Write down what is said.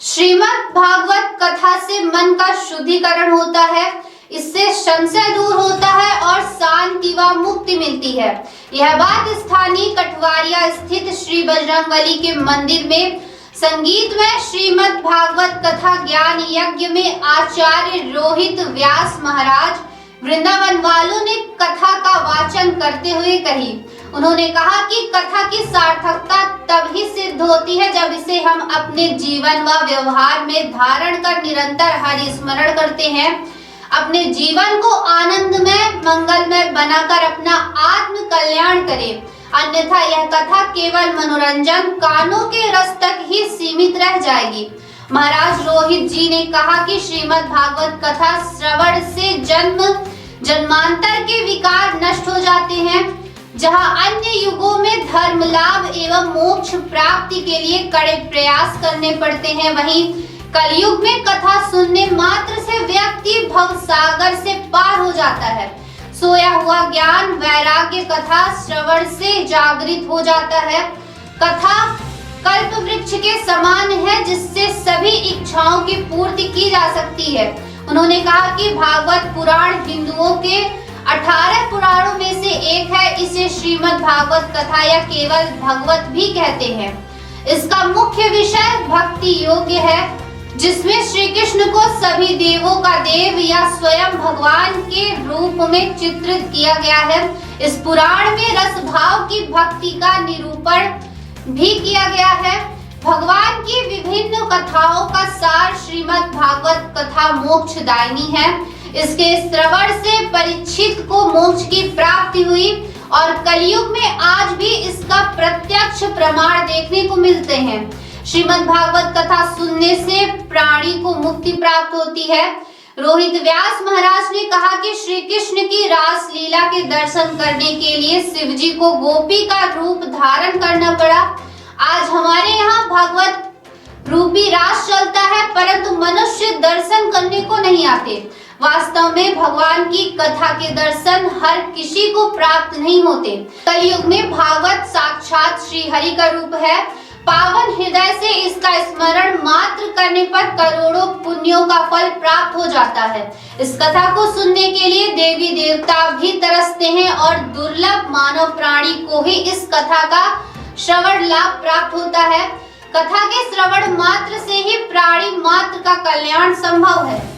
श्रीमद् भागवत कथा से मन का शुद्धिकरण होता है, इससे संशय दूर होता है और शांति व मुक्ति मिलती है। यह बात स्थानीय कठवारिया स्थित श्री बजरंगबली के मंदिर में संगीत में श्रीमद् भागवत कथा ज्ञान यज्ञ में आचार्य रोहित व्यास महाराज वृंदावन वालों ने कथा का वाचन करते हुए कही। उन्होंने कहा कि कथा की सार्थकता तब ही सिद्ध होती है जब इसे हम अपने जीवन व व्यवहार में धारण कर निरंतर हरि स्मरण करते हैं। अपने जीवन को आनंदमय मंगलमय बनाकर अपना आत्म कल्याण करें, अन्यथा यह कथा केवल मनोरंजन कानों के रस तक ही सीमित रह जाएगी। महाराज रोहित जी ने कहा कि श्रीमद् भागवत कथा श्रवण से जन्मांतर के विकार नष्ट हो जाते हैं। जहां अन्य युगों में धर्म लाभ एवं मोक्ष प्राप्ति के लिए कड़े प्रयास करने पड़ते हैं, वहीं कलयुग में कथा सुनने मात्र से व्यक्ति भवसागर से पार हो जाता है। सोया हुआ ज्ञान वैराग्य कथा श्रवण से जागृत हो जाता है। कथा कल्प वृक्ष के समान है जिससे सभी इच्छाओं की पूर्ति की जा सकती है। उन्होंने कहा कि भागवत पुराण हिंदुओं के 18 पुराणों में से एक है। इसे श्रीमद् भागवत कथा या केवल भगवत भी कहते हैं। इसका मुख्य विषय भक्ति योग्य है, जिसमें श्री कृष्ण को सभी देवों का देव या स्वयं भगवान के रूप में चित्रित किया गया है। इस पुराण में रस भाव की भक्ति का निरूपण भी किया गया है। भगवान की विभिन्न कथाओं का सार श्रीमद् भागवत कथा मोक्षदायिनी है। इसके श्रवण से परीक्षित को मोक्ष की प्राप्ति हुई और कलयुग में आज भी इसका प्रत्यक्ष प्रमाण देखने को मिलते हैं। श्रीमद् भागवत कथा सुनने से प्राणी को मुक्ति प्राप्त होती है। रोहित व्यास महाराज ने कहा कि श्री कृष्ण की रास लीला के दर्शन करने के लिए शिव जी को गोपी का रूप धारण करना पड़ा। आज हमारे यहाँ भागवत रूपी रास चलता है, परंतु मनुष्य दर्शन करने को नहीं आते। वास्तव में भगवान की कथा के दर्शन हर किसी को प्राप्त नहीं होते। कलयुग में भागवत साक्षात श्री हरि का रूप है। पावन हृदय से इसका स्मरण मात्र करने पर करोड़ों पुण्यों का फल प्राप्त हो जाता है। इस कथा को सुनने के लिए देवी देवता भी तरसते हैं और दुर्लभ मानव प्राणी को ही इस कथा का श्रवण लाभ प्राप्त होता है। कथा के श्रवण मात्र से ही प्राणी मात्र का कल्याण संभव है।